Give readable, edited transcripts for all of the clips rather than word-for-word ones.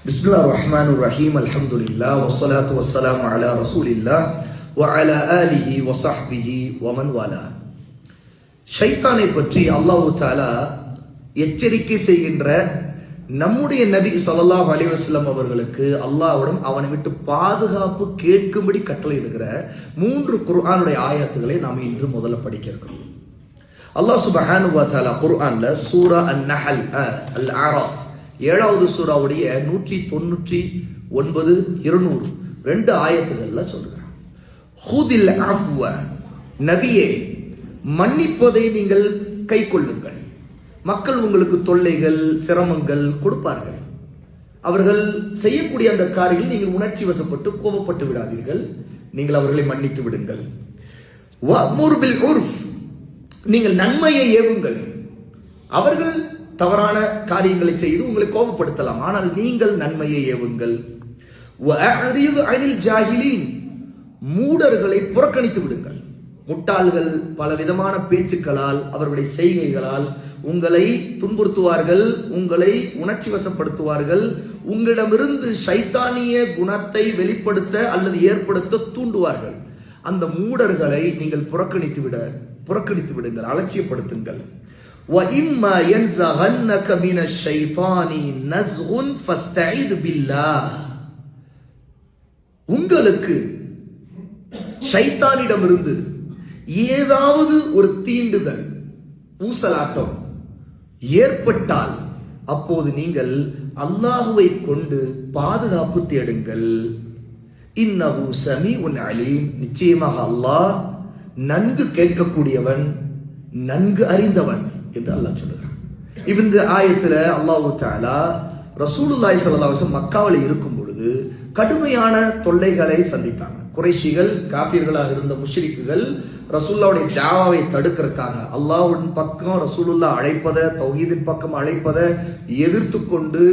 பிஸ்மில்லாஹிர் ரஹ்மானிர் ரஹீம். அல்ஹம்துலில்லாஹ் வஸ்ஸலாத்து வஸ்ஸலாமு அலா ரசூலில்லாஹ் வ அலா ஆலிஹி வ ஸஹ்பிஹி வ மன் வாலா. ஷைத்தானை பற்றி அல்லாஹ் தஆலா எச்சரிக்கை செய்கின்ற நம்முடைய நபி ஸல்லல்லாஹு அலைஹி வஸல்லம் அவர்களுக்கு அல்லாஹ்விடம் அவனை விட்டு பாதுகாப்பு கேட்கும்படி கட்டளையிடுகிற 3 குர்ஆனுடைய ஆயத்துக்களை நாம் இன்று முதல்ல படிக்க இருக்கிறோம். அல்லாஹ் சுப்ஹானஹு வ தஆலா குர்ஆன்ல சூரா அன்-நஹல் அல்-அராஃப் 7வது சூராவுடைய 199 200 ரெண்டு ஆயத்துகள்ல சொல்றான். ஹுதில் அஃப்வ, நபியே மன்னிப்பதை நீங்கள் கை கொள்ளுங்கள். மக்கள் உங்களுக்கு தொல்லைகள் சிரமங்கள் கொடுப்பார்கள். அவர்கள் செய்யக்கூடிய அந்த காரியத்தில் நீங்கள் உணர்ச்சி வசப்பட்டு கோபப்பட்டு விடாதீர்கள். நீங்கள் அவர்களை மன்னித்து விடுங்கள். வஅமுர் பில் உர்ஃப், நீங்கள் நன்மையை ஏவுங்கள். அவர்கள் தவறான காரியங்களை செய்து உங்களை கோபப்படுத்தலாம், ஆனால் நீங்கள் நன்மையை ஏவுங்கள். வஅரிது அனில் ஜாஹிலீன், மூடர்களை புறக்கணித்து விடுங்கள். முட்டாள்கள் பல விதமான பேச்சுக்களால் அவர்களுடைய செய்கைகளால் உங்களை துன்புறுத்துவார்கள், உங்களை உணர்ச்சி வசப்படுத்துவார்கள், உங்களிடமிருந்து ஷைத்தானிய குணத்தை வெளிப்படுத்த அல்லது ஏற்படுத்த தூண்டுவார்கள். அந்த மூடர்களை நீங்கள் புறக்கணித்து விடுங்கள், அலட்சியப்படுத்துங்கள். وَإِمَّا يَنزَغَنَّكَ مِنَ الشَّيْطَانِ نَزْغٌ فَاسْتَعِذْ بِاللَّهِ, உங்களுக்கு ஷைத்தானிடமிருந்து ஏதாவது ஒரு தீண்டுதல் ஊசலாட்டம் ஏற்பட்டால் அப்போது நீங்கள் அல்லாஹுவை கொண்டு பாதுகாப்பு தேடுங்கள். இன்னஹு ஸமீஉன் அலீம், நிச்சயமாக அல்லாஹ் நன்கு கேட்கக்கூடியவன், நன்கு அறிந்தவன் என்று அல்லாஹ் சொல்லுகிறான். இந்த ஆயத்துல அல்லாஹ் தஆலா ரசூலுல்லாஹி ஸல்லல்லாஹு அலைஹி வஸல்லம் மக்காவில் இருக்கும் பொழுது கடுமையான தொல்லைகளை சந்தித்தாங்க. குறைஷிகள், காஃபிர்களாக இருந்த முஷ்ரிக்குகள் ரசூலுல்லாஹ்வுடைய தாவாவை தடுக்கிறதுக்காக அல்லாஹ்வின் பக்கம் ரசூலுல்லாஹ் அழைப்பதை, தௌஹீதின் பக்கம் அழைப்பதை எதிர்த்து கொண்டு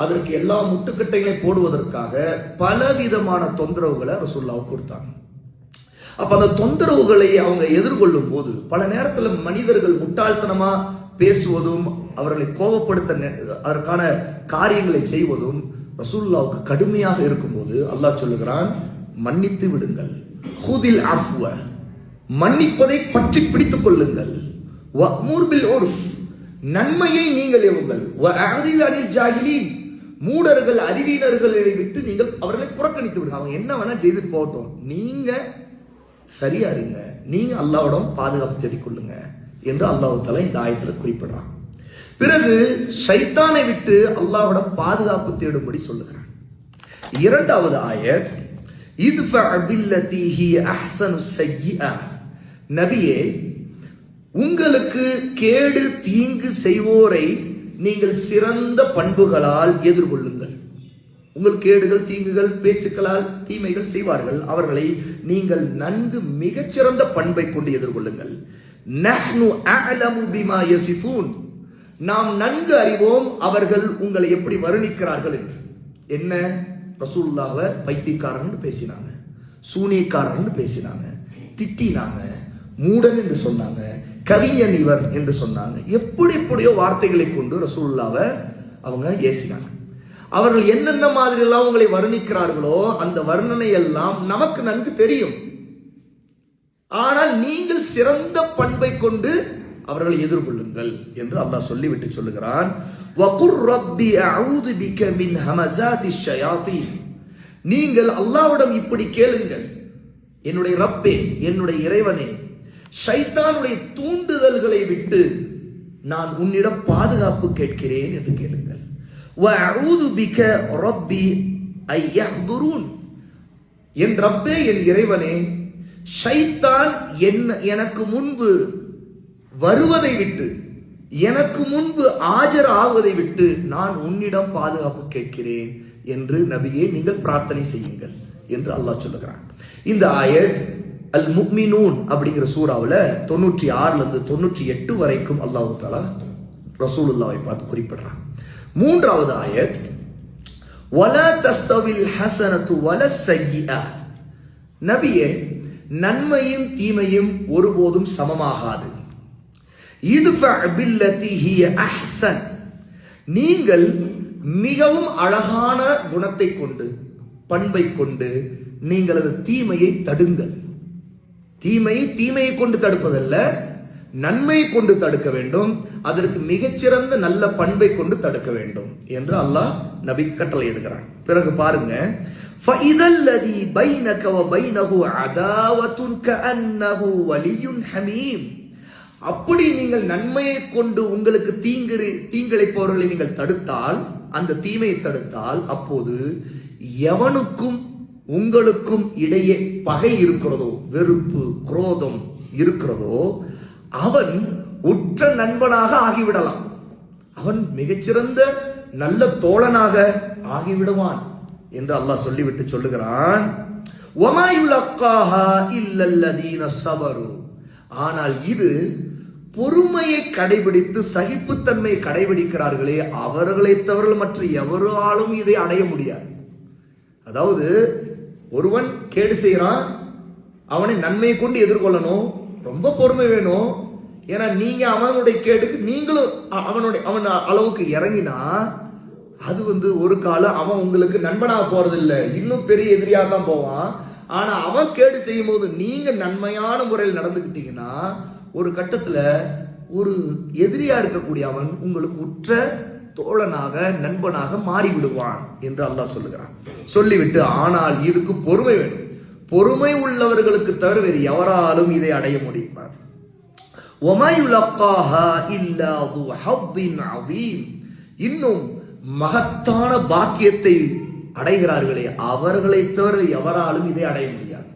அதற்கு எல்லா முட்டுக்கட்டைகளை போடுவதற்காக பலவிதமான தொந்தரவுகளை ரசூலுல்லாஹ்வுக்கு கொடுத்தாங்க. அப்ப அந்த தொந்தரவுகளை அவங்க எதிர்கொள்ளும் போது பல நேரத்தில் மனிதர்கள் முட்டாள்தனமா பேசுவதும் அவர்களை கோபப்படுத்த அதற்கான காரியங்களை செய்வதும் ரசூலுல்லாஹ்வுக்கு கடுமையாக இருக்கும்போது அல்லாஹ் சொல்லுகிறான், மன்னித்து விடுங்கள். ஹுதில் அஃப்வ, மன்னிப்பதை பற்றி பிடித்துக் கொள்ளுங்கள். வஅமுர் பில் உர்ஃப், நன்மையை நீங்கள் ஏவுங்கள். வஅரிது அனில் ஜாஹிலீன், மூடர்கள் அறிவீனர்களை விட்டு நீங்கள் அவர்களை புறக்கணித்து விடுங்க. அவங்க என்ன வேணா செய்துட்டு போகட்டும், நீங்க சரியா இருங்க, நீங்க அல்லாஹ்விடம் பாதுகாப்பு தேடிக்கொள்ளுங்க என்று அல்லாஹ் தஆலா இந்த ஆயத்துல குறிப்பிடுறான். பிறகு ஷைத்தானை விட்டு அல்லாஹ்விடம் பாதுகாப்பு தேடும்படி சொல்லுகிறான். 2வது ஆயத், இத்ஃபா பில்லதி ஹிய அஹ்ஸனு ஸய்யிஆ, நபியே உங்களுக்கு கேடு தீங்கு செய்வோரை நீங்கள் சிறந்த பண்புகளால் எதிர்கொள்ளுங்கள். உங்கள் கேடுகள் தீங்குகள் பேச்சுக்களால் தீமைகள் செய்வார்கள், அவர்களை நீங்கள் நன்கு மிகச்சிறந்த பண்பை கொண்டு எதிர்கொள்ளுங்கள். நஹ்னு அஅலமு பிமா யசிஃபூன், நாம் நன்கு அறிவோம் அவர்கள் உங்களை எப்படி வர்ணிக்கிறார்கள் என்று. என்ன, ரசூலுல்லாஹ்வை பைத்தியக்காரன் பேசினாங்க, சூனியக்காரன் பேசினாங்க, திட்டினாங்க, மூடன் என்று சொன்னாங்க, கவிஞன் இவர் என்று சொன்னாங்க. எப்படியோ வார்த்தைகளை கொண்டு ரசூலுல்லாஹ்வை அவங்க ஏசினாங்க. அவர்கள் என்னென்ன மாதிரி எல்லாம் உங்களை வர்ணிக்கிறார்களோ அந்த வர்ணனை எல்லாம் நமக்கு நன்கு தெரியும். ஆனால் நீங்கள் சிறந்த பண்பை கொண்டு அவர்களை எதிர்கொள்ளுங்கள் என்று அல்லாஹ் சொல்லிவிட்டு சொல்லுகிறான். வகுர் ரப்பி அஊது பிக மின் ஹமஸாத்திஷ் ஷயாத்தீன், நீங்கள் அல்லாஹ்விடம் இப்படி கேளுங்கள், என்னுடைய ரப்பே, என்னுடைய இறைவனே, ஷைத்தானுடைய தூண்டுதல்களை விட்டு நான் உன்னிடம் பாதுகாப்பு கேட்கிறேன் என்று கேளுங்கள். வஅஊது பிக ரப்பி ஐ யஹ்துரூன், என் ரப்பே, என் இறைவனே, ஷைத்தான் எனக்கு முன்பு வருவதை விட்டு, எனக்கு முன்பு ஆஜர் ஆவதை விட்டு நான் உன்னிடம் பாதுகாப்பு கேட்கிறேன் என்று நபியே நீங்கள் பிரார்த்தனை செய்யுங்கள் என்று அல்லாஹ் சொல்லுகிறான். இந்த ஆயத் அல் முஃமினூன் அப்படிங்கிற சூறாவுல 96 இருந்து 98 வரைக்கும் அல்லாஹ் தஆலா ரசூலுல்லாஹ்வை பார்த்து குறிப்பிடுறான். 3வது ஆயத், வலா தஸ்தவில் ஹஸனத்து வலஸ் ஸய்யிஆ, நபியே நன்மையும் தீமையும் ஒருபோதும் சமமாகாது. இத்ஃபா பில்லதி ஹிய அஹ்ஸன், நீங்கள் மிகவும் அழகான குணத்தை கொண்டு, பண்பை கொண்டு நீங்கள் அது தீமையை தடுங்கள். தீமையை கொண்டு தடுப்பதல்ல, நன்மையை கொண்டு தடுக்க வேண்டும். அதற்கு மிகச்சிறந்த நல்ல பண்பை கொண்டு தடுக்க வேண்டும் என்று அல்லாஹ் நபிக்கு கட்டளை எடுக்கிறான். பிறகு பாருங்க, فَإِذَا الَّذِي بَيْنَكَ وَبَيْنَهُ عَدَاوَةٌ كَأَنَّهُ وَلِيٌّ حَمِيمٌ. அப்படி நீங்கள் நன்மையை கொண்டு உங்களுக்கு தீங்கிழைப்பவர்களை நீங்கள் தடுத்தால், அந்த தீமையை தடுத்தால், அப்போது எவனுக்கும் உங்களுக்கும் இடையே பகை இருக்கிறதோ, வெறுப்பு குரோதம் இருக்கிறதோ, அவன் உற்ற நண்பனாக ஆகிவிடலாம். அவன் மிகச்சிறந்த நல்ல தோழனாக ஆகிவிடுவான் என்று அல்லாஹ் சொல்லிவிட்டு சொல்லுகிறான், وَمَا يُلَقَّاهَا إِلَّا الَّذِينَ صَبَرُوا. ஆனால் இது பொறுமையை கடைபிடித்து சகிப்புத்தன்மையை கடைபிடிக்கிறார்களே அவர்களை தவிர மற்ற எவராலும் இதை அடைய முடியாது. அதாவது ஒருவன் கேடு செய்யறான், அவனை நன்மையை கொண்டு எதிர்கொள்ளணும், ரொம்ப பொறுமை வேணும். ஏன்னா நீங்க அவனுடைய கேடுக்கு நீங்களும் அவன் அளவுக்கு இறங்கினா அது ஒரு காலம் அவன் உங்களுக்கு நண்பனாக போறது இல்லை, இன்னும் பெரிய எதிரியாக தான் போவான். ஆனா அவன் கேடு செய்யும் போது நீங்க நன்மையான முறையில் நடந்துக்கிட்டீங்கன்னா ஒரு கட்டத்துல ஒரு எதிரியா இருக்கக்கூடிய அவன் உங்களுக்கு உற்ற தோழனாக நண்பனாக மாறிவிடுவான் என்று அல்லாஹ் சொல்லுகிறான். சொல்லிவிட்டு, ஆனால் இதுக்கு பொறுமை வேணும். பொறுமை உள்ளவர்களுக்கு தவிர வேறு எவராலும் இதை அடைய முடியாது. وَمَا يُلَقَّاهَا إِلَّا ذُو حَظٍّ عَظِيمٍ. இன்னும் மகத்தான பாக்கியத்தை அடைகிறார்களே அவர்களை தவிர எவராலும் இதை அடைய முடியாது.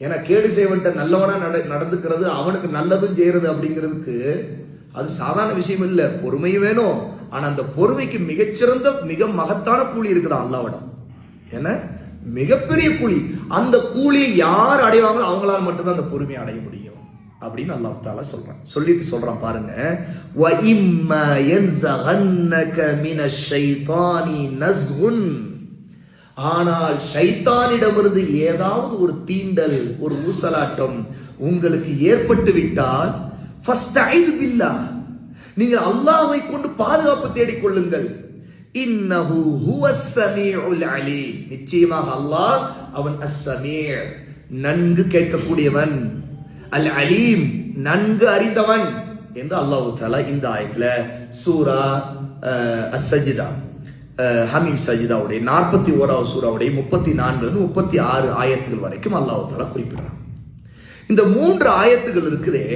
ஏன்னா கேடு செய்வன்ட்ட நல்லவனா நடந்துக்கிறது, அவனுக்கு நல்லதும் செய்யறது அப்படிங்கிறதுக்கு அது சாதாரண விஷயம் இல்லை. பொறுமை வேணும். ஆனா அந்த பொறுமைக்கு மிகச்சிறந்த மிக மகத்தான கூலி இருக்குதா அல்லாஹ்விடம். ஏன்னா மிகப்பெரிய கூலி. அந்த கூலியை யார் அடைவாங்களோ அவங்களால மட்டும்தான் அந்த பொறுமையை அடைய முடியும் அப்படின்னு அல்லாஹ் தஆலா சொல்றான். சொல்லிட்டு சொல்றான் பாருங்க, وَإِمَّا يَنزَغَنَّكَ مِنَ الشَّيْطَانِ نَزْغٌ. ஆனால் ஷைத்தானிடமிருந்து ஏதாவது ஒரு தீண்டல், ஒரு ஊசலாட்டம் உங்களுக்கு ஏற்பட்டு விட்டால் ஃபஸ்தஈது பில்லாஹ், நீங்கள் அல்லாஹ்வை கொண்டு பாதுகாப்பு தேடிக் கொள்ளுங்கள். இன்னஹு ஹுவஸ் ஸமீஉல் அலீம். நிச்சயமாக அல்லாஹ் அவன் அஸ்-ஸமீ', நன்கு கேட்கக்கூடியவன், அல் அலீம், நன்கு அறிந்தவன் என்று அல்லாஹ் தஆலா இந்த ஆயத்துல சூரா அஸ்-சஜ்தா ஹமீம் சஜிதாவுடைய 41வது சூறாவுடைய 34 36 ஆயத்துகள் வரைக்கும் அல்லாஹ் தஆலா குறிப்பிடுறான். இந்த 3 ஆயத்துகள் இருக்குதே,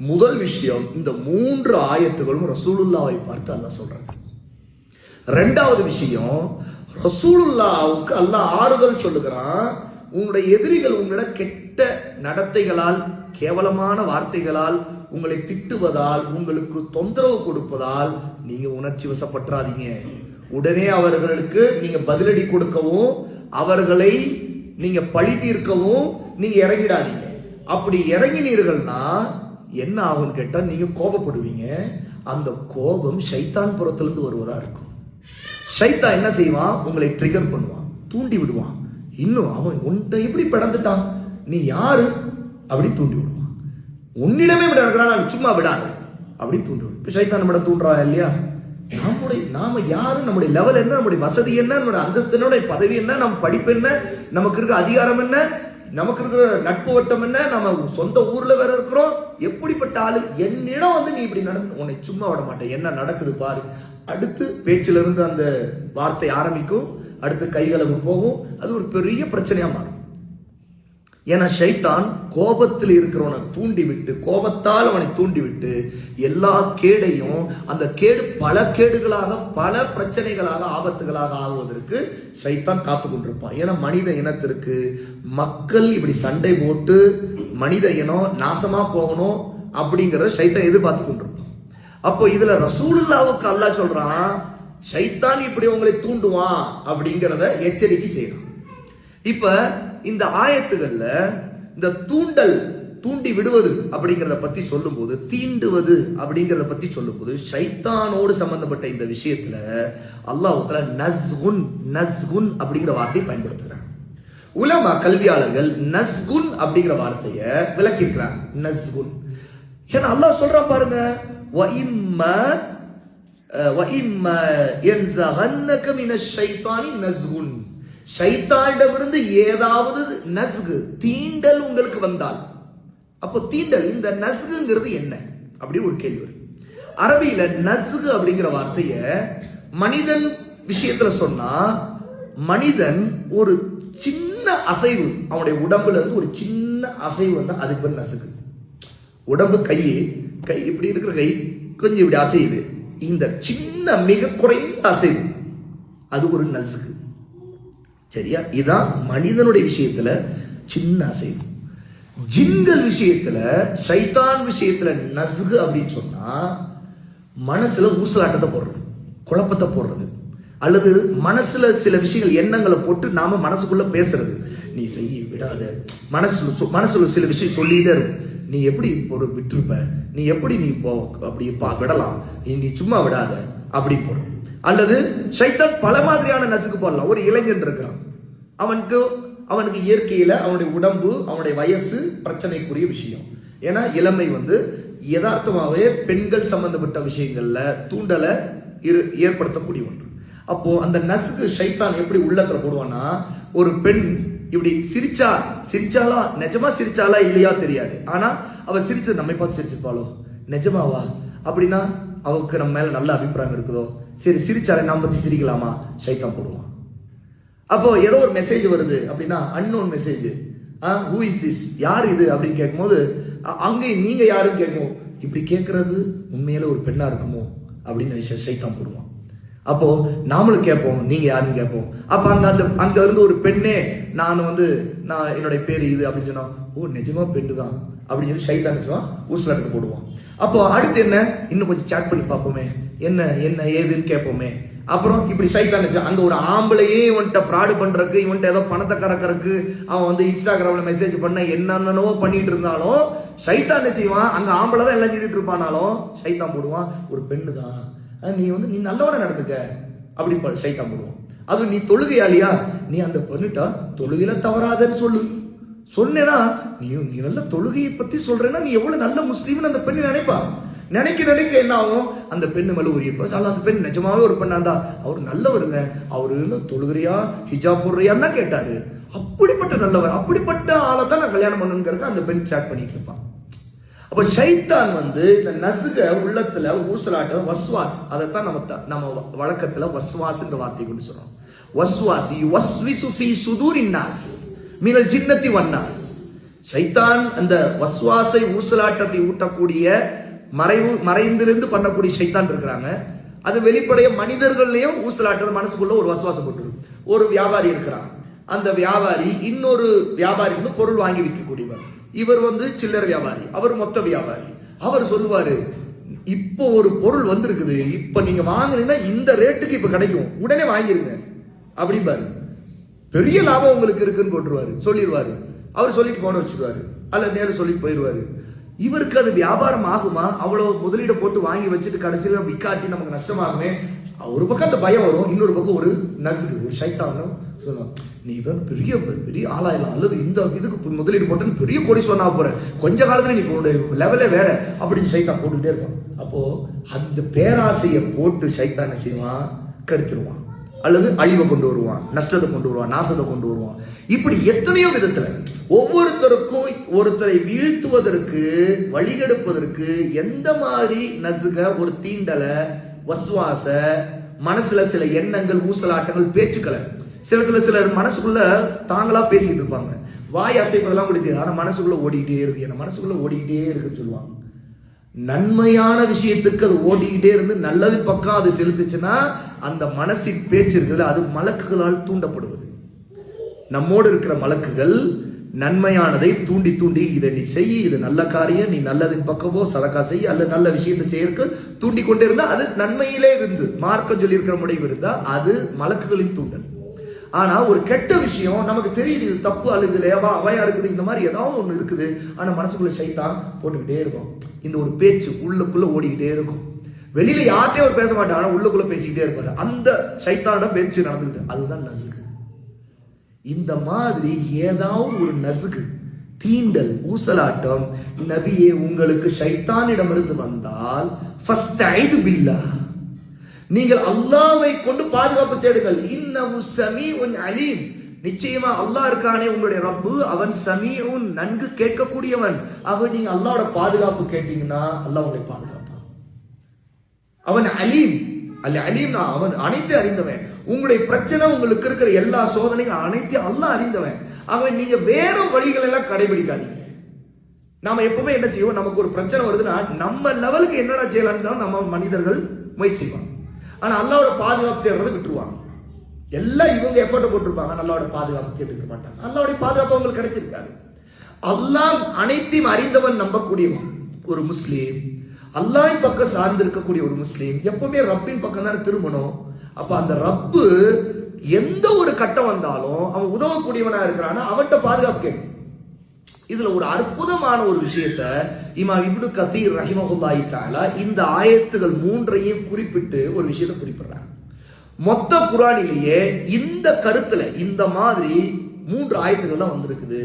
முதல் விஷயம், இந்த 3 ஆயத்துகளும் ரசூலுல்லாஹ்வை பார்த்து அல்லாஹ் சொல்றாங்க. ரெண்டாவது விஷயம், ரசூலுல்லாஹ்வுக்கு அல்லாஹ் ஆறுதல் சொல்லுகிறான். உங்களுடைய எதிரிகள் உங்களோட கெட்ட நடத்தைகளால், கேவலமான வார்த்தைகளால், உங்களை திட்டுவதால், உங்களுக்கு தொந்தரவு கொடுப்பதால் நீங்க உணர்ச்சி வசப்பற்றாதீங்க. உடனே அவர்களுக்கு நீங்க பதிலடி கொடுக்கவும், அவர்களை நீங்க பழி தீர்க்கவும் நீங்க இறங்கிடாதீங்க. அப்படி இறங்கினீர்கள்னா என்ன ஆகும்னு கேட்டா நீங்க கோபப்படுவீங்க. அந்த கோபம் ஷைத்தான் புறத்திலிருந்து வருவதா இருக்கும். ஷைத்தான் என்ன செய்வான்? உங்களை ட்ரிகர் பண்ணுவான், தூண்டி விடுவான். இன்னும் அவன் உன்னை எப்படி பிறந்துட்டான், நீ யாரு அப்படி தூண்டி விடுவான். உன்னிடமே நடக்கிறான், சும்மா விடாது அப்படின்னு தூண்டி விடுவான். இப்ப ஷைத்தான் நம்மள தூண்டுறா இல்லையா? நாம யாரு, நம்முடைய லெவல் என்ன, நம்முடைய வசதி என்ன, நம்முடைய அந்தஸ்து என்ன, பதவி என்ன, நம்ம படிப்பு என்ன, நமக்கு இருக்க அதிகாரம் என்ன, நமக்கு இருக்கிற நட்பு வட்டம் என்ன, நம்ம சொந்த ஊர்ல வேற இருக்கிறோம், எப்படிப்பட்ட ஆளு, என்னிடம் நீ இப்படி நடந்து உன்னை சும்மா விட மாட்டேன், என்ன நடக்குது பாரு. அடுத்து பேச்சில இருந்து அந்த வார்த்தை ஆரம்பிக்கும், அடுத்து கைகளுக்கு போகும், அது ஒரு பெரிய பிரச்சனையா மாறும். ஏன்னா ஷைத்தான் கோபத்தில் இருக்கிறவனை தூண்டிவிட்டு, கோபத்தால் அவனை தூண்டிவிட்டு எல்லா கேடையும், அந்த கேடு பல கேடுகளாக, பல பிரச்சனைகளாக, ஆபத்துகளாக ஆகுவதற்கு ஷைத்தான் காத்து கொண்டிருப்பான். ஏன்னா மனித இனத்திற்கு மக்கள் இப்படி சண்டை போட்டு மனித இனம் நாசமா போகணும் அப்படிங்கறத ஷைத்தான் எதிர்பார்த்து கொண்டிருப்பான். அப்போ இதுல ரசூலுல்லாஹ்வுக்கு அல்லாஹ் சொல்றான், ஷைத்தான் இப்படி உங்களை தூண்டுவான் அப்படிங்கறத எச்சரிக்கை செய்யறான். இப்ப இந்த ஆயத்துகள்ல இந்த தூண்டி விடுவது அப்படிங்கறத பத்தி சொல்லும் போது, தீண்டுவது அப்படிங்கறத பத்தி சொல்லும் போது, ஷைத்தானோடு சம்பந்தப்பட்ட இந்த விஷயத்துல அல்லாஹ் தஆலா நஸ்குன் அப்படிங்கிற வார்த்தையை பயன்படுத்துகிறார். உலமா கல்வியாளர்கள் நஸ்குன் அப்படிங்கிற வார்த்தையை விளக்கி இருக்கிறாங்க. நஸ்குன் ஏன்னா அல்லாஹ் சொல்றான் பாருங்க, ஷைத்தானிடமிருந்து ஏதாவது நஸ்கு தீண்டல் உங்களுக்கு வந்தால், அப்போ தீண்டல், இந்த நஸ்குங்கிறது என்ன அப்படி ஒரு கேள்வி வரும். அரபியில நஸ்கு அப்படிங்கிற வார்த்தைய மனிதன் விஷயத்துல சொன்னா, மனிதன் ஒரு சின்ன அசைவு, அவனுடைய உடம்புல இருந்து ஒரு சின்ன அசைவு வந்தா அதுக்கு பேர் நசுக்கு. உடம்பு கை இப்படி இருக்கிற கை கொஞ்சம் இப்படி அசையுது, இந்த சின்ன மிக குறைந்த அசைவு அது ஒரு நசுக்கு. சரியா? இதான் மனிதனுடைய விஷயத்துல சின்ன அசைவு. ஜின்கள் விஷயத்துல, ஷைத்தான் விஷயத்துல நசுகு அப்படின்னு சொன்னா மனசுல ஊசலாட்டத்தை போடுறது, குழப்பத்தை போடுறது, அல்லது மனசுல சில விஷயங்கள் எண்ணங்களை போட்டு நாம மனசுக்குள்ள பேசுறது. நீ செய்ய விடாத, மனசுல சில விஷயம் சொல்லிட்டே இருக்கும். நீ எப்படி ஒரு விட்டுருப்ப, நீ எப்படி நீ போ அப்படி விடலாம், நீ சும்மா விடாத அப்படி போடும். அல்லது ஷைத்தான் பல மாதிரியான நசுக்கு போடலாம். ஒரு இளைஞன் இருக்கிறான், அவனுக்கு இயற்கையில அவனுடைய உடம்பு, அவனுடைய வயசு பிரச்சனைக்குரிய விஷயம். ஏன்னா இளமை யதார்த்தமாகவே பெண்கள் சம்பந்தப்பட்ட விஷயங்கள்ல தூண்டலை ஏற்படுத்தக்கூடிய ஒன்று. அப்போ அந்த நசுக்கு ஷைத்தான் எப்படி உள்ளத்துல போடுவான்னா, ஒரு பெண் இப்படி சிரிச்சாலா, நிஜமா சிரிச்சாலா இல்லையா தெரியாது, ஆனா அவ சிரிச்சது நம்மை பார்த்து சிரிச்சிருப்பாளோ, நிஜமாவா அப்படின்னா அவருக்கு நம்ம மேல நல்ல அபிப்பிராயம் இருக்குதோ, சரி சிரிச்சாலே நாம் பத்தி சிரிக்கலாமா, ஷைத்தான் போடுவான். அப்போ ஏதோ ஒரு மெசேஜ் வருது அப்படின்னா, unknown message, who is this, யார் இது அப்படின்னு கேட்கும்போது, அங்கே நீங்க யாருன்னு கேட்கும். இப்படி கேட்கறது உண்மையில ஒரு பெண்ணா இருக்குமோ அப்படின்னு ஷைத்தான் போடுவான். அப்போ நாமளும் கேட்போம், நீங்க யாருன்னு கேட்போம். அப்ப அங்க இருந்து ஒரு பெண்ணே, நான் என்னுடைய பேர் இது அப்படின்னு சொன்னா, ஓ நிஜமா பெண்ணு தான் அப்படின்னு சொல்லி ஷைத்தான் நிஜமா ஊசலாட்டத்தை போடுவான். அப்போ அடுத்து என்ன, இன்னும் கொஞ்சம் சாட் பண்ணி பார்ப்போமே, என்ன ஏதுன்னு கேட்போமே. அப்புறம் இப்படி ஷைத்தான் அங்க ஒரு ஆம்பளையே இவன்கிட்ட ஃப்ராடு பண்றதுக்கு, இவன்கிட்ட ஏதோ பணத்தை கறக்கறதுக்கு அவன் இன்ஸ்டாகிராம்ல மெசேஜ் பண்ண என்னென்னவோ பண்ணிட்டு இருந்தாலும் ஷைத்தான் என்ன செய்வான், அங்க ஆம்பளை தான் எல்லாம் செய்துட்டு இருப்பானாலும் ஷைத்தான் போடுவான், ஒரு பெண்ணு தான், நீ நல்லவன நடந்துக்க அப்படி ஷைத்தான் போடுவான். அது நீ தொழுகையாளியா, நீ அந்த பெண்ணுட்டா தொழுகையில தவறாதன்னு சொன்னேன்னா, நீ நல்ல தொழுகையை பத்தி சொல்றேன்னா நீ எவ்வளவு நல்ல முஸ்லீம்னு அந்த பெண்ணு நினைப்பா. நினைக்க என்ன ஆகும், அந்த பெண்ணு மேல ஒரு அந்த பெண் நிஜமாவே ஒரு பெண்ணா இருந்தா, அவர் நல்லவருங்க, அவரு தொழுகிறியா ஹிஜாப் போடுறியான்னு தான் கேட்டாரு, அப்படிப்பட்ட நல்லவர், அப்படிப்பட்ட ஆளை தான் நான் கல்யாணம் பண்ணுங்கிறத அந்த பெண் சாட் பண்ணிட்டு இருப்பான். அப்ப ஷைத்தான் இந்த நசுக உள்ளத்துல ஊசலாட்ட வஸ்வாஸ், அதைத்தான் நம்ம வழக்கத்துல வஸ்வாஸ்ன்ற வார்த்தை கொண்டு சொல்றோம். வஸ்வாசி வஸ்விசு ஃபீ சுதூரின் நாஸ் மினல் ஜின்னத்தி வன்னாஸ். ஷைத்தான் அந்த வஸ்வாசை ஊசலாட்டத்தை ஊட்டக்கூடிய மறைந்திருந்து பண்ணக்கூடிய ஷைத்தான் இருக்கிறாங்க. அது வெளிப்படைய மனிதர்கள்லயும் ஊசலாட்டம் மனசுக்குள்ள ஒரு வஸ்வாசம் போட்டு. ஒரு வியாபாரி இருக்கிறான், அந்த வியாபாரி இன்னொரு வியாபாரி பொருள் வாங்கி விற்கக்கூடியவர். இவர் சில்லறை வியாபாரி, அவர் மொத்த வியாபாரி. அவர் சொல்லுவாரு, இப்போ ஒரு பொருள் வந்திருக்குது, இப்ப நீங்க வாங்குனீங்கன்னா இந்த ரேட்டுக்கு இப்ப கிடைக்கும், உடனே வாங்கிருங்க அப்படிம்பாரு. பெரிய லாபம் உங்களுக்கு இருக்குன்னு போட்டுருவாரு, சொல்லிடுவாரு. அவர் சொல்லிட்டு போன வச்சிருவாரு, அல்ல நேரம் சொல்லிட்டு போயிடுவாரு. இவருக்கு அது வியாபாரம் ஆகுமா, அவ்வளவு முதலீடு போட்டு வாங்கி வச்சுட்டு கடைசியில விக்காட்டி நமக்கு நஷ்டமாகுமே. ஒரு பக்கம் அந்த பயம் வரும், இன்னொரு பக்கம் ஒரு நசுக்கு, ஒரு ஷைத்தானும் நீ பெரிய பெரிய ஆளாயிலாம், அல்லது இந்த இதுக்கு முதலீடு போட்டு பெரிய கோடீஸ்வரனா போற, கொஞ்ச காலத்துல நீ லெவலே வேற அப்படின்னு ஷைத்தான் போட்டுக்கிட்டே இருப்பான். அப்போ அந்த பேராசையை போட்டு ஷைத்தான் என்ன செய்வான், கெடுத்துருவான், அல்லது அழிவை கொண்டு வருவான், நஷ்டத்தை கொண்டு வருவான், நாசத்தை கொண்டு வருவான். இப்படி எத்தனையோ விதத்துல ஒவ்வொருத்தருக்கும் ஒருத்தரை வீழ்த்துவதற்கு, வழிகெடுப்பதற்கு எந்த மாதிரி நசுக, ஒரு தீண்டலை, வஸ்வாச, மனசுல சில எண்ணங்கள், ஊசலாட்டங்கள், பேச்சுக்களை, சிலர் மனசுக்குள்ள தாங்களா பேசிக்கிட்டு இருப்பாங்க, வாய் அசைப்பதெல்லாம் கொடுத்து, ஆனா மனசுக்குள்ள ஓடிக்கிட்டே இருக்கு, என்ன மனசுக்குள்ள ஓடிக்கிட்டே இருக்குன்னு சொல்லுவாங்க. நன்மையான விஷயத்துக்கு அது ஓடிக்கிட்டே இருந்து நல்லது பக்கம் அது செலுத்துச்சுன்னா அந்த மனசின் பேச்சு இருக்குது, அது மலக்குகளால் தூண்டப்படுவது. நம்மோடு இருக்கிற மலக்குகள் நன்மையானதை தூண்டி தூண்டி, இதை நீ செய், இது நல்ல காரியம், நீ நல்லதின் பக்கமோ சதக்கா செய், அல்ல நல்ல விஷயத்தை செய்யறதுக்கு தூண்டி கொண்டே இருந்தா அது நன்மையிலே இருந்து, மார்க்கம் சொல்லி இருக்கிற முடிவு இருந்தா அது மலக்குகளின் தூண்டல். ஆனா ஒரு கெட்ட விஷயம் நமக்கு தெரியுது, இது தப்பு, அல்லது அவையா இருக்குது, இந்த மாதிரி ஏதாவது ஒண்ணு இருக்குது, ஆனா மனசுக்குள்ள ஷைத்தான் போட்டுக்கிட்டே இருக்கும். இந்த ஒரு பேச்சு உள்ளுக்குள்ள ஓடிக்கிட்டே இருக்கும். வெளியில யார்கிட்டயும் அவர் பேச மாட்டார், ஆனா உள்ளுக்குள்ள பேசிக்கிட்டே இருப்பாரு. அந்த ஷைத்தானோட பேச்சு நடந்துகிட்டு, அதுதான் நசுக்கு. இந்த மாதிரி ஏதாவது ஒரு நசுக்கு, தீண்டல், ஊசலாட்டம், நபியே உங்களுக்கு ஷைத்தானிடமிருந்து வந்தால் ஃபஸ்தைது பில்லாஹ், நீங்கள் அல்லாஹ்வை கொண்டு பாதுகாப்பு தேடுங்கள். இன்னஹு ஸமீஉன் அலீம். நிச்சயமா அல்லாஹ் இருக்கானே உங்களுடைய ரப்பு, அவன் ஸமீஉன், நன்கு கேட்கக்கூடியவன். அவன் நீங்க அல்லாஹ்வோட பாதுகாப்பு கேட்டீங்கன்னா அல்லாஹ் உங்களை பாதுகாப்பான். அவன் அலீம். அலீம், அவன் அனைத்து அறிந்தவன். உங்களுடைய பிரச்சனை, உங்களுக்கு இருக்கிற எல்லா சோதனையும் அனைத்தையும் அல்லாஹ் அறிந்தவன். அவன் நீங்க வேற வழிகள் எல்லாம் கடைபிடிக்காதீங்க. நாம எப்பவுமே என்ன செய்வோம், நமக்கு ஒரு பிரச்சனை வருதுன்னா நம்ம லெவலுக்கு என்னடா செய்யலாம்னு நம்ம மனிதர்கள் முயற்சி செய்வாங்க. ஆனா அல்லாஹ்வோட பாதுகாப்பு தேடுறதை விட்டுருவாங்க. எல்லாம் இவங்க எஃபர்ட் போட்டிருப்பாங்க, அல்லாஹ்வோட பாதுகாப்பு தேடிக்க மாட்டாங்க. அல்லாஹ்வுடைய பாதுகாப்பு அவங்களுக்கு கிடைச்சிருக்காது. அல்லாஹ் அனைத்தையும் அறிந்தவன் நம்பக்கூடியவன் ஒரு முஸ்லீம், அல்லாஹ்வின் பக்கம் சார்ந்து இருக்கக்கூடிய ஒரு முஸ்லீம் எப்பவுமே ரப்பின் பக்கம் தானே திரும்பணும். அப்ப அந்த ரப்பு எந்த ஒரு கட்டம் வந்தாலும் அவன் உதவக்கூடியவனா இருக்கிறான்னா அவன்கிட்ட பாதுகாப்பு கேட்கும். இதுல ஒரு அற்புதமான ஒரு விஷயத்த இமாம் இப்னு கசீர் ரஹிமஹுல்லாஹி தஆலா இந்த ஆயத்துகள் மூன்றையும் குறிப்பிட்டு ஒரு விஷயத்தை குறிப்பிடுறாங்க. மொத்த குர்ஆனிலேயே இந்த கருத்துல இந்த மாதிரி 3 ஆயத்துகள் தான் வந்திருக்குது.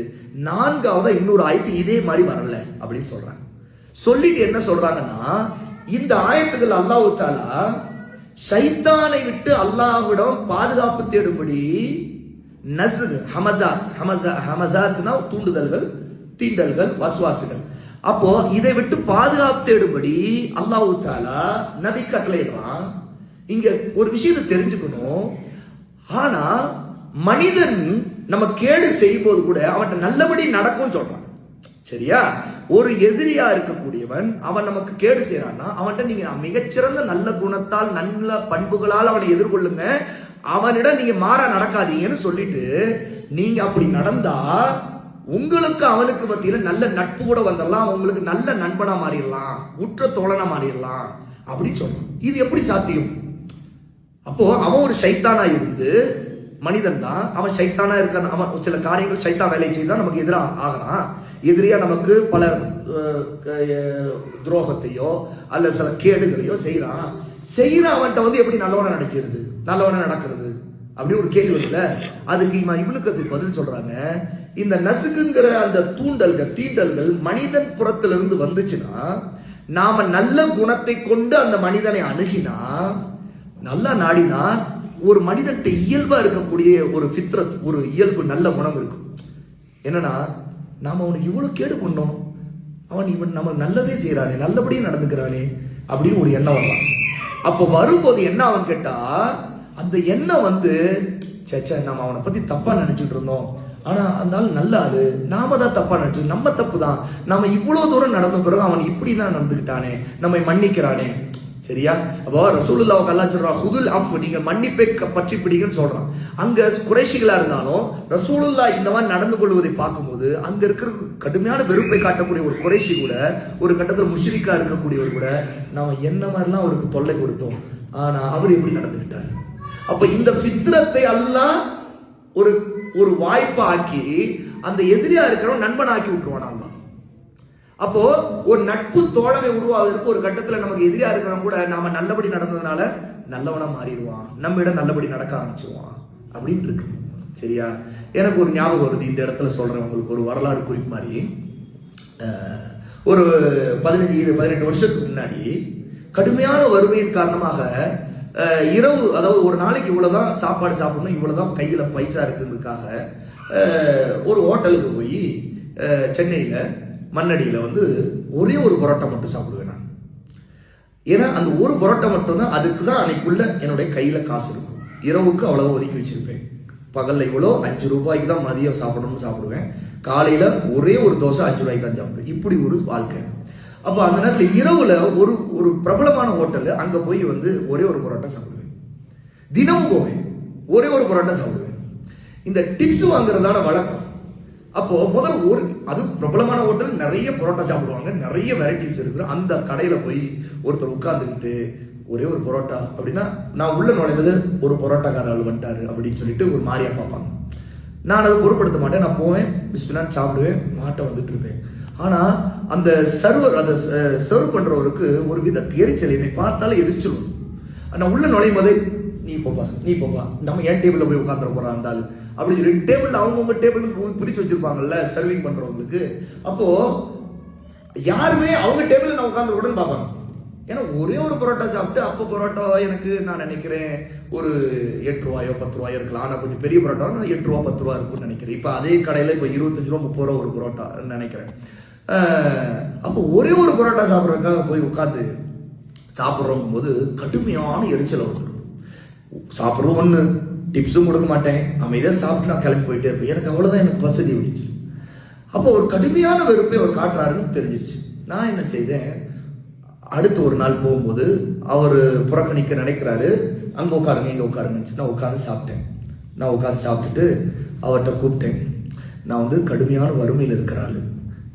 4வது இன்னொரு ஆயத்து இதே மாதிரி வரல அப்படின்னு சொல்றாங்க. சொல்லிட்டு என்ன சொல்றாங்கன்னா, இந்த ஆயத்துகள் அல்லாஹ் தஆலா ஷைத்தானை விட்டு அல்லாஹ்விடம் பாதுகாப்பு தேடும்படி நஸ்க் ஹமசாத்னா தூண்டுதல்கள், தீண்டல்கள், வஸ்வாசுகள். அப்போ இதை விட்டு பாதுகாப்பு தேடும்படி அல்லாஹ் தஆலா நபி கட்டளையிடுறான். இங்க ஒரு விஷயத்தை தெரிஞ்சுக்கணும். ஆனா மனிதன் நம்ம கேடு செய்யும்போது கூட அவன்கிட்ட நல்லபடி நடக்கும் சொல்றான். சரியா? ஒரு எதிரியா இருக்கக்கூடியவன் அவன் நமக்கு கேடு செய்யறான்னா அவன்கிட்ட நீங்க மிகச்சிறந்த நல்ல குணத்தால் நல்ல பண்புகளால் அவனை எதிர்கொள்ளுங்க, அவனிடம் நீங்க மாறா நடக்காதீங்கன்னு சொல்லிட்டு நீங்க அப்படி நடந்தா உங்களுக்கு அவனுக்கு மத்தியில நல்ல நட்பு கூட வந்துடலாம், உங்களுக்கு நல்ல நண்பனா மாறிடலாம், உற்ற தோழனா மாறிடலாம் அப்படின்னு சொல்றான். இது எப்படி சாத்தியம்? அப்போ அவன் ஒரு சைத்தானா இருந்து மனிதன் தான், அவன் சைத்தானா இருக்கான். அவன் சில காரியங்கள் சைத்தான் வேலை செய்தான் நமக்கு எதிராக ஆகிறான். எதிரியா நமக்கு பல துரோகத்தையோ அல்லது சில கேடுகளையோ செய்யறான். அவன்கிட்ட எப்படி நல்லவனா நடக்கிறது அப்படி ஒரு கேள்வி வருதுல. அதுக்கு இமாம் இப்னு கஸீர் பதில் சொல்றாங்க, இந்த நசுக்குங்கிற அந்த தீண்டல்கள் மனிதன் புறத்திலிருந்து வந்துச்சுன்னா, நாம நல்ல குணத்தை கொண்டு அந்த மனிதனை அணுகினா, நல்லா நாடினா, ஒரு மனிதன்கிட்ட இயல்பா இருக்கக்கூடிய ஒரு ஃபித்ரத், ஒரு இயல்பு நல்ல குணம் இருக்கும். என்னன்னா, நாம அவனுக்கு இவ்வளவு கேடு பண்ணோம், இவன் நம்ம நல்லதே செய்யறானே, நல்லபடியும் நடந்துக்கிறானே அப்படின்னு ஒரு எண்ணம் வரலாம். அப்போ வரும்போது என்ன அவன் கேட்டா, அந்த எண்ணம் சேச்சா நம்ம அவனை பத்தி தப்பா நினைச்சிட்டு இருந்தோம், ஆனா அந்த ஆள் நல்ல ஆளு, நாம தான் தப்பா நினைச்சோம், நம்ம தப்பு தான், நம்ம இவ்வளவு தூரம் நடந்த பிறகு அவன் இப்படிதான் நடந்துக்கிட்டானே, நம்மை மன்னிக்கிறானே. சரியா? அப்போ ரசூலுல்லாஹ் அல்லாஹ் சொல்றான், ஹுதுல் அஃப், நீங்க மன்னிப்பை பற்றி பிடிங்கன்னு சொல்றான். அங்க குறைஷிகளா இருந்தாலும் ரசூலுல்லாஹ் இந்த மாதிரி நடந்து கொள்வதை பார்க்கும்போது அங்க இருக்கிற கடுமையான வெறுப்பை காட்டக்கூடிய ஒரு குறைஷி கூட, ஒரு கட்டத்தில் முஷ்ரிக்கா இருக்கக்கூடியவர் கூட, நாம என்ன மாதிரிலாம் அவருக்கு தொல்லை கொடுத்தோம், ஆனா அவர் எப்படி நடந்துக்கிட்டார். அப்ப இந்த ஃபித்ரத்தை அல்லாஹ் ஒரு வாய்ப்பை ஆக்கி அந்த எதிரியா இருக்கிறவன் நண்பன் ஆக்கி விட்டுருவான் அல்லாஹ். அப்போ ஒரு நட்பு தோழமை உருவாவதற்கு ஒரு கட்டத்துல நமக்கு எதிரியா இருக்கிறவங்க கூட நாம நல்லபடி நடந்ததுனால நல்லவனா மாறிடுவான், நம்ம இடம் நல்லபடி நடக்க ஆரம்பிச்சுவான் அப்படின்னு இருக்கு. சரியா? எனக்கு ஒரு ஞாபகம் வருது, இந்த இடத்துல சொல்றேன் உங்களுக்கு ஒரு வரலாறு குறிப்பு மாதிரி. ஒரு 17-18 வருஷத்துக்கு முன்னாடி கடுமையான வறுமையின் காரணமாக இரவு, அதாவது ஒரு நாளைக்கு இவ்வளவுதான் சாப்பாடு சாப்பிடணும், இவ்வளவுதான் கையில பைசா இருக்குறதுக்காக ஒரு ஹோட்டலுக்கு போய் சென்னையில மண்ணடியில ஒரே ஒரு பரோட்டா மட்டும் சாப்பிடுவேன் நான். ஏன்னா அந்த ஒரு பரோட்டா மட்டும் தான், அதுக்கு தான் அன்னைக்குள்ள என்னுடைய கையில காசு இருக்கும். இரவுக்கு அவ்வளவு ஒதுக்கி வச்சிருப்பேன். பகல்ல இவ்வளோ 5 ரூபாய்க்கு தான் மதியம் சாப்பிடுவேன். காலையில ஒரே ஒரு தோசை 5 ரூபாய்க்கு தான் சாப்பிடுவேன். இப்படி ஒரு வாழ்க்கை. அப்போ அந்த நேரத்தில் இரவுல ஒரு பிரபலமான ஹோட்டல், அங்க போய் ஒரே ஒரு பரோட்டா சாப்பிடுவேன். தினமும் போவேன், ஒரே ஒரு பரோட்டா சாப்பிடுவேன். இந்த டிப்ஸ் வாங்குறதான வழக்கம். அப்போ முதல் அது பிரபலமான ஹோட்டல், நிறைய பரோட்டா சாப்பிடுவாங்க, நிறைய வெரைட்டிஸ் இருக்கு. அந்த கடையில போய் ஒருத்தர் உட்கார்ந்துக்கிட்டு ஒரே ஒரு பரோட்டா அப்படின்னா, நான் உள்ள நுழைவது ஒரு பரோட்டாக்காரர் வந்துட்டாரு அப்படின்னு சொல்லிட்டு ஒரு மாதிரியா பார்ப்பாங்க. நான் அதை பொருட்படுத்த மாட்டேன். நான் போவேன், பிஸ்மில்லான்னு சாப்பிடுவேன், மாட்டை வந்துட்டு இருப்பேன். ஆனா அந்த சர்வ் பண்றவருக்கு ஒரு வித எரிச்சல், என்னை பார்த்தாலும் எரிச்சலும். நான் உள்ள நுழையும் போதே நீ போப்பா நம்ம என் டேபிள்ல போய் உட்காந்துட போறான் இருந்தாலும் அப்படி சொல்லி டேபிள் அவங்கவுங்க டேபிள் பிரிச்சு வச்சிருப்பாங்கல்ல சர்விங் பண்றவங்களுக்கு. அப்போ யாருமே அவங்க டேபிள்ல நான் உட்காந்து உடனே பார்ப்பாங்க, ஏன்னா ஒரே ஒரு பரோட்டா சாப்பிட்டு, அப்போ பரோட்டா எனக்கு நான் நினைக்கிறேன் ஒரு 8 ரூபாயோ 10 ரூபாயோ இருக்கலாம். ஆனால் கொஞ்சம் பெரிய பரோட்டா 8 ரூபா 10 ரூபா இருக்கும்னு நினைக்கிறேன். இப்போ அதே கடையில் இப்போ 25 ரூபா 30 ரூபா ஒரு பரோட்டா நினைக்கிறேன். அப்போ ஒரே ஒரு பரோட்டா சாப்பிட்றதுக்காக போய் உட்காந்து சாப்பிட்றோங்கும் போது கடுமையான எரிச்சல் வந்துருக்கும். சாப்பிட்றது ஒன்று, டிப்ஸும் கொடுக்க மாட்டேன், அமைதியாக சாப்பிட்டு நான் கிளம்பி போயிட்டே இருப்பேன். எனக்கு அவ்வளோதான் எனக்கு வசதி விடுச்சு. அப்போ ஒரு கடுமையான வெறுப்பை அவர் காட்டுறாருன்னு தெரிஞ்சிருச்சு. நான் என்ன செய்தேன், அடுத்த ஒரு நாள் போகும்போது அவர் புறக்கணிக்க நினைக்கிறாரு. அங்கே உட்காருங்க இங்கே உட்காருங்கன்னு நான் உட்காந்து சாப்பிட்டேன். நான் உட்காந்து சாப்பிட்டுட்டு அவர்கிட்ட கூப்பிட்டேன், நான் வந்து கடுமையான வறுமையில் இருக்கிறாள்,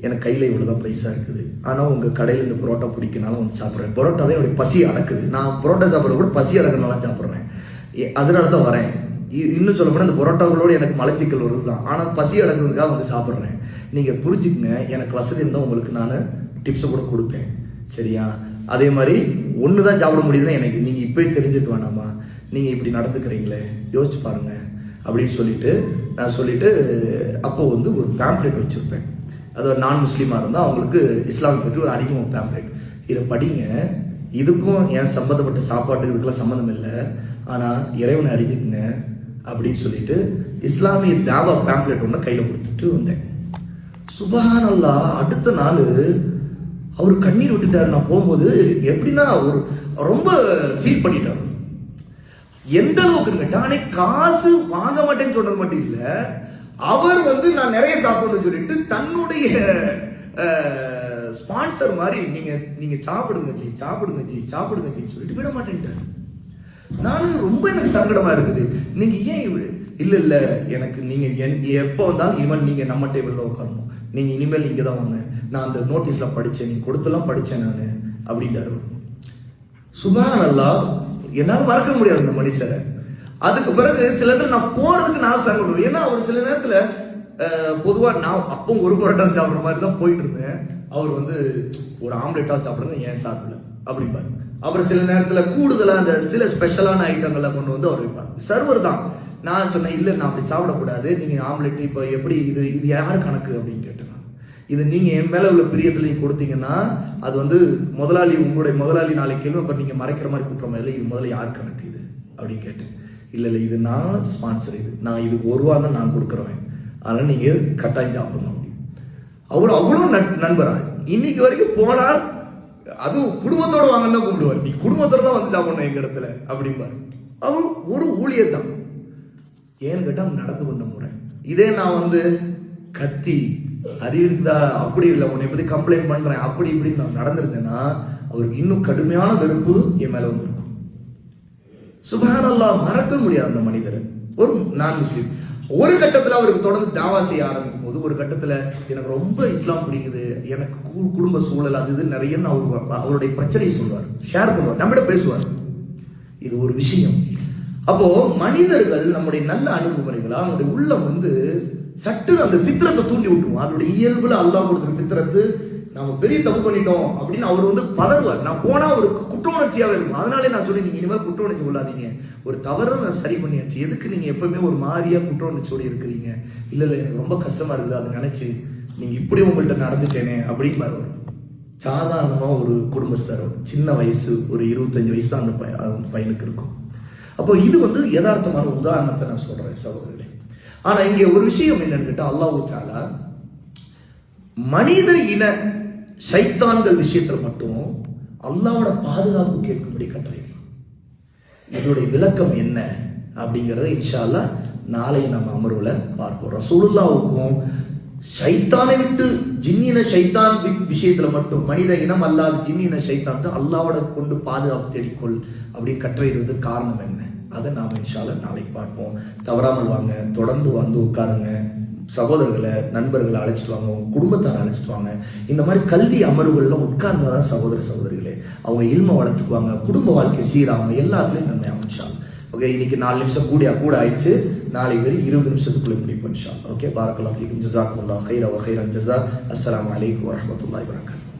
எனக்கு கையில் இவ்வளோதான் பைசா இருக்குது, ஆனால் உங்கள் கடையில் இந்த பரோட்டா பிடிக்கனாலும் வந்து சாப்பிட்றேன். பரோட்டா தான் என்னுடைய பசி அடக்குது. நான் பரோட்டா சாப்பிட்ற கூட பசி அடக்குறதுனால சாப்பிட்றேன், அதனால தான் வரேன். இன்னும் சொல்ல போனால் இந்த பரோட்டாங்களோடு எனக்கு மலச்சிக்கல் வருது தான், ஆனால் பசி அடக்குறதுக்காக வந்து சாப்பிட்றேன். நீங்கள் புரிஞ்சுக்கங்க, எனக்கு வசதி இருந்தால் உங்களுக்கு நான் டிப்ஸை கூட கொடுப்பேன், சரியா? அதே மாதிரி ஒன்று தான் சாப்பிட முடியுதுன்னா எனக்கு நீங்கள் இப்போயே தெரிஞ்சுக்க வேணாமா, நீங்கள் இப்படி நடந்துக்கிறீங்களே யோசிச்சு பாருங்க அப்படின்னு சொல்லிட்டு அப்போ வந்து ஒரு பேம்ப்ளெட் வச்சுருப்பேன். அது நான் முஸ்லீமாக இருந்தால் அவங்களுக்கு இஸ்லாமை பற்றி ஒரு அறிமுக பேம்ப்ளெட், இதை படிங்க, இதுக்கும் என் சம்மந்தப்பட்ட சாப்பாட்டுக்கு இதுக்கெல்லாம் சம்மந்தம் இல்லை, ஆனால் இறைவனை அறிவிக்குங்க அப்படின்னு சொல்லிட்டு இஸ்லாமிய தாவா பேம்ப்ளெட் ஒன்று கையில் கொடுத்துட்டு வந்தேன். சுப்ஹானல்லாஹ், அடுத்த நாள் அவர் கண்ணீர் விட்டுட்டாரு. நான் போகும்போது எப்படின்னா ஒரு ரொம்ப ஃபீல் பண்ணிட்டார். எந்த அளவுக்கு நானே காசு வாங்க மாட்டேன்னு சொல்றது மட்டும் இல்ல, அவர் வந்து நான் நிறைய சாப்பிடணும்னு சொல்லிட்டு தன்னுடைய ஸ்பான்சர் மாதிரி நீங்க சாப்பிடுங்க ஜி சாப்பிடுங்க ஜி சாப்பிடுங்க ஜின்னு சொல்லிட்டு விட மாட்டேன்ட்டாரு. நானும் ரொம்ப எனக்கு சங்கடமா இருக்குது. நீங்க ஏன் இல்ல எனக்கு நீங்க எப்போ வந்தாலும் இனிமேல் நீங்க நம்ம டேபிள்ல உட்காரணும், நீங்க இனிமேல் இங்கே தான் வாங்க, நான் அந்த நோட்டீஸ்ல படிச்சேன், நீங்க கொடுத்தெல்லாம் படிச்சேன் நான் அப்படின்றாரு. சுப்ஹானல்லாஹ், என்னால மறக்க முடியாது அந்த மனுஷரை. அதுக்கு பிறகு சில நேரத்தில் நான் போறதுக்கு நான் சங்கடம். ஏன்னா அவர் சில நேரத்துல பொதுவா நான் அப்போ ஒரு பரோட்டா சாப்பிட்ற மாதிரி தான் போயிட்டு இருந்தேன். அவர் வந்து ஒரு ஆம்லெட்டா சாப்பிடுங்க, ஏன் சாப்பிடல அப்படிம்பாரு. அப்புறம் சில நேரத்துல கூடுதலா அந்த சில ஸ்பெஷலான ஐட்டங்களை கொண்டு வந்து அவர் வைப்பார். சர்வர் தான். நான் சொன்னேன், இல்லை நான் அப்படி சாப்பிடக்கூடாது, நீங்க ஆம்லெட் இப்போ எப்படி இது யாரு கணக்கு அப்படின்னு கேட்டேன். இது நீங்க என் மேல உள்ள பிரியத்துல நீங்க கொடுத்தீங்கன்னா அது வந்து முதலாளி, உங்களுடைய முதலாளி நாளைக்கு கேள்வி, அப்புறம் நீங்க மறைக்கிற மாதிரி கூட்டுற மாதிரி, இது முதல்ல யார் கணக்கு இது அப்படின்னு கேட்டேன். இல்லை இது நான் ஸ்பான்சர், இது நான் இதுக்கு ஒரு ரூபா தான் நான் கொடுக்குறேன், அதனால நீங்க கட்டாயம் சாப்பிடணும். அவர் அவ்வளோ நண்பரா இன்னைக்கு வரைக்கும் போனால் அதுவும் குடும்பத்தோட வாங்கன்னு தான் கூப்பிடுவார். நீ குடும்பத்தோட தான் வந்து சாப்பிடணும் எங்க இடத்துல அப்படிம்பார். அவர் ஒரு ஊழியர் தான். ஏன்னு கேட்டா நடந்து கொண்ட முறை. இதே நான் வந்து கத்தி அறிவிருந்தா அப்படி இல்லை, உன்னை பத்தி கம்ப்ளைண்ட் பண்றேன் அப்படி இப்படின்னு நான் நடந்திருந்தேன்னா அவருக்கு இன்னும் கடுமையான வெறுப்பு என் மேல வந்திருக்கும். சுப்ஹானல்லாஹ், மறக்க முடியாது அந்த மனிதர். ஒரு நான் முஸ்லீம். ஒரு கட்டத்துல அவருக்கு தொடர்ந்து தாவா செய்ய ஆரம்பிக்கும் போது ஒரு கட்டத்துல எனக்கு ரொம்ப இஸ்லாம் பிடிக்குது, எனக்கு குடும்ப சூழல் அது இது நிறைய அவருடைய பிரச்சனையை சொல்வார், ஷேர் பண்ணுவார், நம்மிட பேசுவார். இது ஒரு விஷயம். அப்போ மனிதர்கள் நம்முடைய நல்ல அணுகுமுறைகளா அவனுடைய உள்ளம் வந்து சட்டுன்னு அந்த ஃபித்ரத்தை தூண்டி விட்டுருவோம். அதோட இயல்புல அல்லாஹ் கொடுத்துரு ஃபித்ரத்து, நம்ம பெரிய தப்பு பண்ணிட்டோம் அப்படின்னு அவர் வந்து பலருவார். நான் போனா ஒரு குற்ற உணர்ச்சியாவே இருக்கும். அதனாலே நான் சொல்லி நீங்க இனிமேல் குற்ற உணர்ச்சி கொள்ளாதீங்க, ஒரு தவறை நான் சரி பண்ணியாச்சு, எதுக்கு நீங்க எப்பவுமே ஒரு மாதிரியா குற்ற உணர்ச்சியோடு இருக்கிறீங்க, இல்ல எனக்கு ரொம்ப கஷ்டமா இருக்குது அதை நினைச்சு நீங்க இப்படி உங்கள்கிட்ட நடந்துட்டேனே அப்படின்னு வருவார். சாதாரணமா ஒரு குடும்பஸ்தர், சின்ன வயசு, ஒரு 25 வயசு தான் அந்த பையனுக்கு இருக்கும். அப்போ இது வந்து யதார்த்தமான உதாரணத்தை நான் சொல்றேன் சகோதரர்களே. ஆனா இங்க ஒரு விஷயம் என்னன்னு கேட்டா, அல்லாஹ் தஆலா மனித இன ஷைத்தான்கள் விஷயத்துல மட்டும் அல்லாஹ்வோட பாதுகாப்பு கேட்கும்படி கட்டளையிடும். இதனுடைய விளக்கம் என்ன அப்படிங்கறத இன்ஷா அல்லாஹ் நாளை நம்ம அமர்வுல பார்ப்போம். ரசூலுல்லாஹ்வுக்கும் ஷைத்தானை விட்டு ஜின்னின ஷைத்தான் விஷயத்துல மட்டும், மனித இனம் அல்லாத ஜின்னின ஷைத்தான் அல்லாஹ்வோட கொண்டு பாதுகாப்பு தேடிக்கொள் அப்படின்னு கட்டளையிடுவது காரணம் என்ன, அதை நாம இன்ஷா அல்லாஹ் நாளைக்கு பார்ப்போம். தவறாமல் வாங்க, தொடர்ந்து வந்து உட்காருங்க, சகோதரர்களை நண்பர்களை அழைச்சிட்டு வாங்க, உங்க குடும்பத்தாரை அழைச்சிட்டு வாங்க. இந்த மாதிரி கல்வி அமர்வுகள்லாம் உட்கார்ந்தாதான் சகோதரர்களே அவங்க இல்ம வளர்த்துக்குவாங்க, குடும்ப வாழ்க்கை சீராகும், எல்லாத்துலயும் நன்மை ஆகும் இன்ஷா அல்லாஹ். ஓகே, இன்னைக்கு 4 நிமிஷம் கூட ஆயிடுச்சு. நாளை வெறும் 20 நிமிஷத்துக்குள்ள முடிப்போம் இன்ஷா அல்லாஹ். ஓகே, பாரக்கல்லாஹு ஃபீக்கும், ஜஸாக்குமுல்லாஹு கைரன் வ கைரன் ஜஸா. அஸ்ஸலாமு அலைக்கும் வரஹ்மத்துல்லாஹி வபரகாத்துஹு.